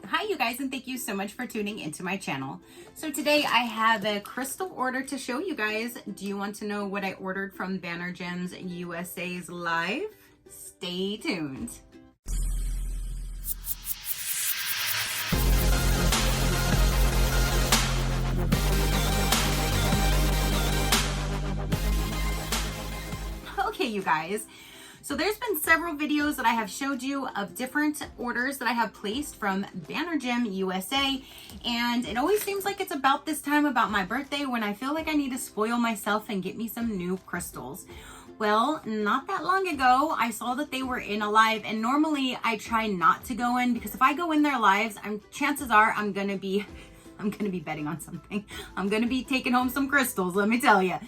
Hi you guys, and thank you so much for tuning into my channel. So today I have a crystal order to show you guys. Do you want to know what I ordered from Banner Gems USA's live? Stay tuned. Okay, you guys. So there's been several videos that I have showed you of different orders that I have placed from Banner Gem USA. And it always seems like it's about this time, about my birthday, when I feel like I need to spoil myself and get me some new crystals. Well, not that long ago, I saw that they were in a live, and normally I try not to go in because if I go in their lives, chances are I'm gonna be betting on something. I'm gonna be taking home some crystals, let me tell you.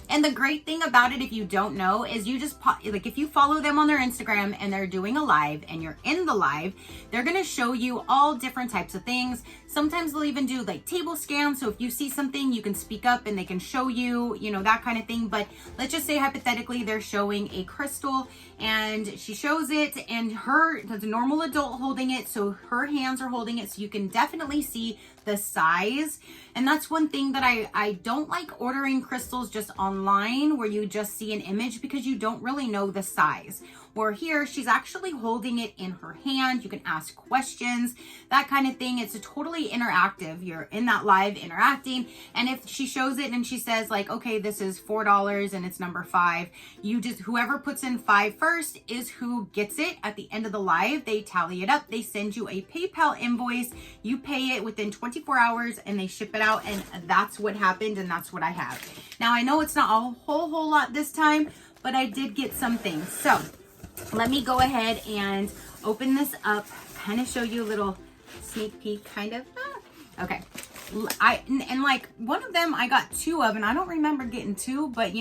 And the great thing about it, if you don't know, is you just if you follow them on their Instagram and they're doing a live and you're in the live, they're going to show you all different types of things. Sometimes they'll even do like table scans. So if you see something, you can speak up and they can show you, that kind of thing. But let's just say hypothetically, they're showing a crystal and she shows it and there's a normal adult holding it. So her hands are holding it. So you can definitely see the size. And that's one thing that I don't like ordering crystals just online where you just see an image because you don't really know the size. Or here, she's actually holding it in her hand. You can ask questions, that kind of thing. It's totally interactive. You're in that live interacting. And if she shows it and she says like, okay, this is $4 and it's number 5, whoever puts in 5 first is who gets it at the end of the live. They tally it up. They send you a PayPal invoice. You pay it within 24 hours and they ship it out. And that's what happened. And that's what I have. Now I know it's not a whole lot this time, but I did get something. So let me go ahead and open this up, kind of show you a little sneak peek, kind of. Okay. And like one of them I got 2 of, and I don't remember getting 2, but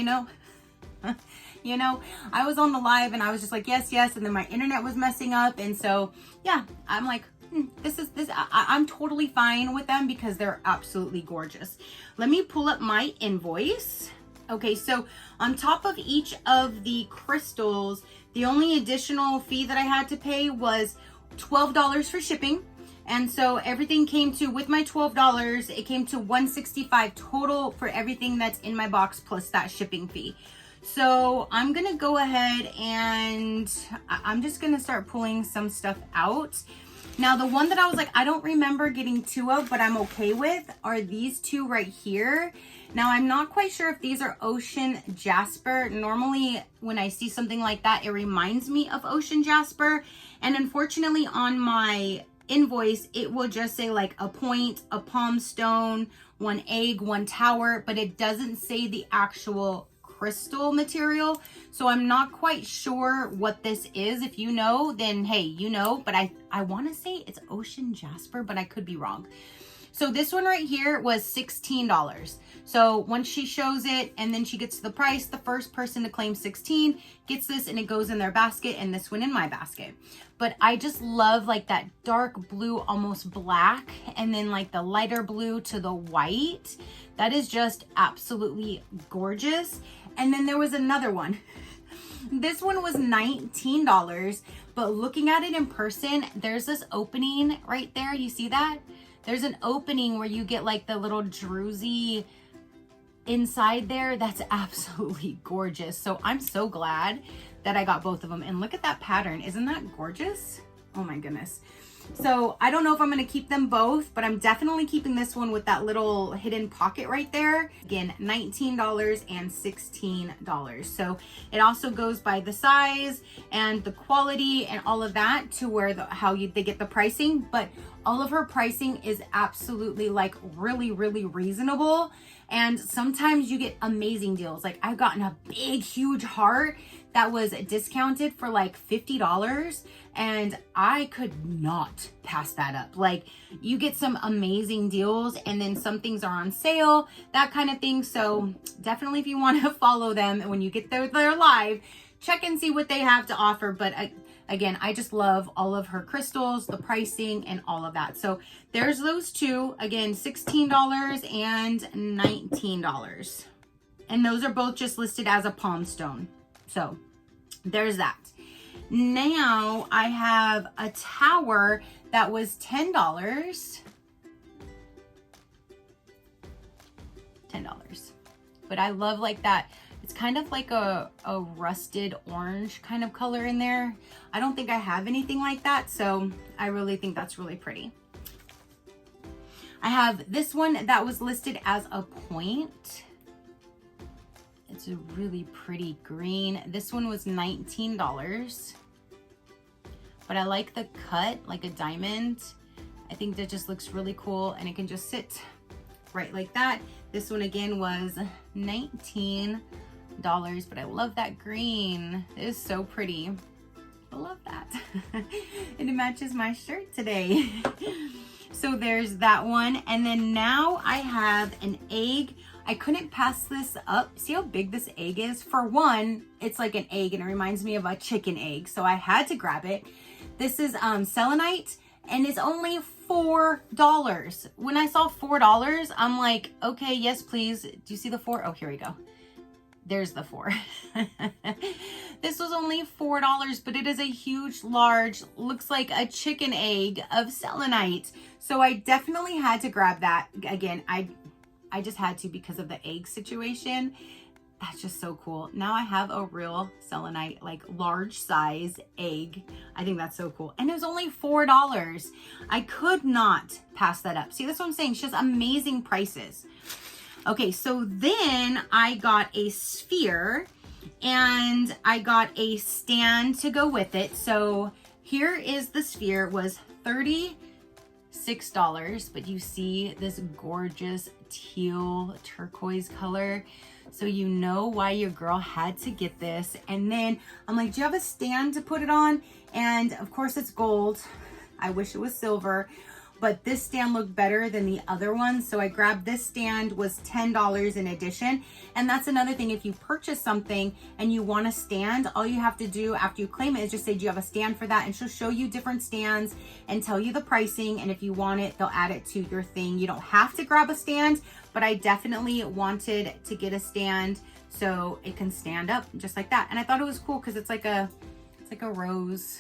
I was on the live and I was just like, yes. And then my internet was messing up. And so, yeah, I'm like, I'm totally fine with them because they're absolutely gorgeous. Let me pull up my invoice. Okay, so on top of each of the crystals, the only additional fee that I had to pay was $12 for shipping. And so everything came to, with my $12, it came to $165 total for everything that's in my box plus that shipping fee. So I'm going to go ahead and I'm just going to start pulling some stuff out. Now, the one that I was like, I don't remember getting 2 of, but I'm okay with, are these 2 right here. Now, I'm not quite sure if these are ocean jasper. Normally, when I see something like that, it reminds me of ocean jasper. And unfortunately, on my invoice, it will just say like a point, a palm stone, 1 egg, 1 tower, but it doesn't say the actual crystal material. So I'm not quite sure what this is. If you know, then hey, but I want to say it's ocean jasper, but I could be wrong. So this one right here was $16. So once she shows it and then she gets to the price, the first person to claim 16 gets this and it goes in their basket and this one in my basket. But I just love like that dark blue, almost black, and then like the lighter blue to the white. That is just absolutely gorgeous. And then there was another one. This one was $19, but looking at it in person, there's this opening right there. You see that? There's an opening where you get like the little druzy inside there. That's absolutely gorgeous. So I'm so glad that I got both of them. And look at that pattern. Isn't that gorgeous? Oh my goodness. So I don't know if I'm going to keep them both, but I'm definitely keeping this one with that little hidden pocket right there. Again, $19 and $16. So it also goes by the size and the quality and all of that to where they get the pricing. But all of her pricing is absolutely like really reasonable. And sometimes you get amazing deals. Like I've gotten a big, huge heart that was discounted for like $50 and I could not pass that up. Like you get some amazing deals and then some things are on sale, that kind of thing. So definitely if you want to follow them and when you get there live, check and see what they have to offer. But again, I just love all of her crystals, the pricing and all of that. So there's those 2, again, $16 and $19. And those are both just listed as a palm stone. So there's that. Now I have a tower that was $10. $10. But I love like that. It's kind of like a rusted orange kind of color in there. I don't think I have anything like that, so I really think that's really pretty. I have this one that was listed as a point. It's a really pretty green. This one was $19. But I like the cut, like a diamond. I think that just looks really cool, and it can just sit right like that. This one again was $19, but I love that green. It is so pretty. I love that. And it matches my shirt today. So there's that one. And then now I have an egg. I couldn't pass this up. See how big this egg is? For one, it's like an egg and it reminds me of a chicken egg. So I had to grab it. This is selenite and it's only $4. When I saw $4, I'm like, okay, yes, please. Do you see the 4? Oh, here we go. There's the 4. This was only $4, but it is a huge, large, looks like a chicken egg of selenite. So I definitely had to grab that. Again, I just had to because of the egg situation. That's just so cool. Now I have a real selenite, like large size egg. I think that's so cool. And it was only $4. I could not pass that up. See, that's what I'm saying. She has amazing prices. Okay, so then I got a sphere and I got a stand to go with it. So here is the sphere. It was $36, but you see this gorgeous teal turquoise color. So you know why your girl had to get this. And then I'm like, do you have a stand to put it on? And of course it's gold. I wish it was silver, but this stand looked better than the other one. So I grabbed this stand, was $10 in addition. And that's another thing. If you purchase something and you want a stand, all you have to do after you claim it is just say, do you have a stand for that? And she'll show you different stands and tell you the pricing. And if you want it, they'll add it to your thing. You don't have to grab a stand, but I definitely wanted to get a stand so it can stand up just like that. And I thought it was cool because it's like a rose,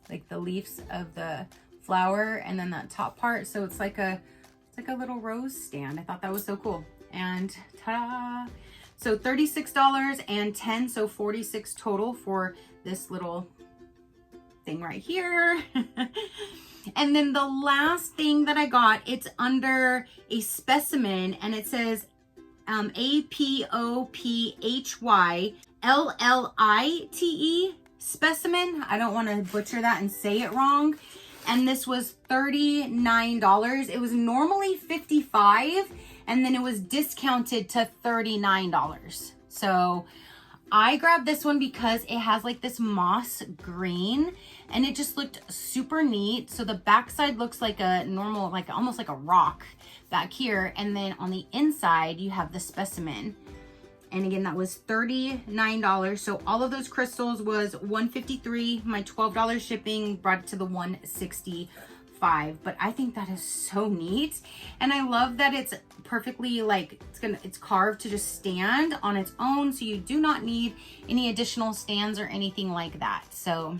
like the leaves of the flower and then that top part. So it's like a little rose stand. I thought that was so cool. And ta-da! So $36 and $10, so $46 total for this little thing right here. And then the last thing that I got, it's under a specimen and it says APOPHYLLITE specimen. I don't want to butcher that and say it wrong. And this was $39. It was normally $55 and then it was discounted to $39. So I grabbed this one because it has like this moss green and it just looked super neat. So the backside looks like a normal, like almost like a rock back here. And then on the inside, you have the specimen. And again, that was $39. So all of those crystals was $153. My $12 shipping brought it to the $165. But I think that is so neat. And I love that it's perfectly like, it's carved to just stand on its own. So you do not need any additional stands or anything like that. So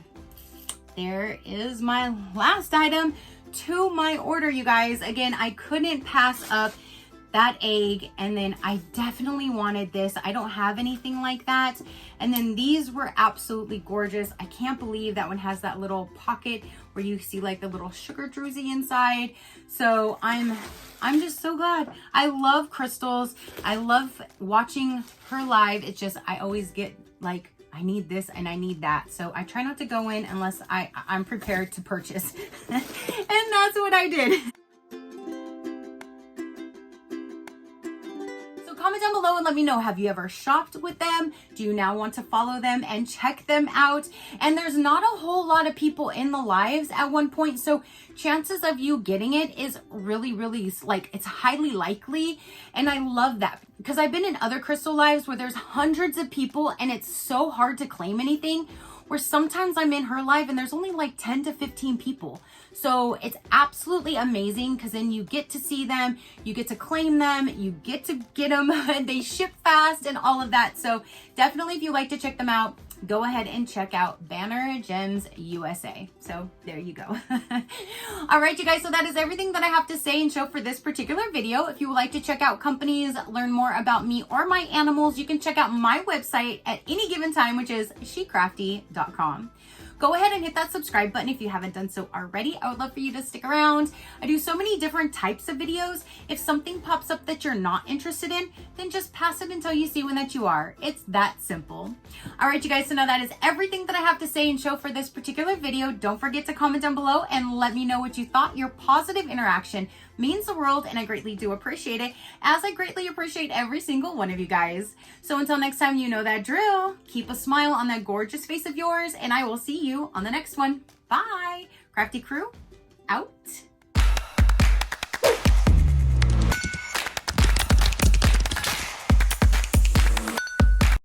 there is my last item to my order, you guys. Again, I couldn't pass up that egg, and then I definitely wanted this. I don't have anything like that. And then these were absolutely gorgeous. I can't believe that one has that little pocket where you see like the little sugar druzy inside. So I'm just so glad. I love crystals. I love watching her live. It's just, I always get like, I need this and I need that. So I try not to go in unless I'm prepared to purchase. And that's what I did. Comment down below and let me know, have you ever shopped with them? Do you now want to follow them and check them out? And there's not a whole lot of people in the lives at one point, so chances of you getting it is really, really, like, it's highly likely. And I love that because I've been in other crystal lives where there's hundreds of people and it's so hard to claim anything, where sometimes I'm in her live and there's only like 10 to 15 people. So it's absolutely amazing because then you get to see them, you get to claim them, you get to get them, and they ship fast and all of that. So definitely if you like to check them out, go ahead and check out Banner Gems USA. So there you go. All right, you guys, so that is everything that I have to say and show for this particular video. If you would like to check out companies, learn more about me or my animals, you can check out my website at any given time, which is Shecrafty.com. Go ahead and hit that subscribe button if you haven't done so already. I would love for you to stick around. I do so many different types of videos. If something pops up that you're not interested in, then just pass it until you see one that you are. It's that simple. All right, you guys, so now that is everything that I have to say and show for this particular video. Don't forget to comment down below and let me know what you thought. Your positive interaction means the world, and I greatly do appreciate it, as I greatly appreciate every single one of you guys. So until next time, you know that drill. Keep a smile on that gorgeous face of yours, and I will see you on the next one. Bye. Crafty crew, out.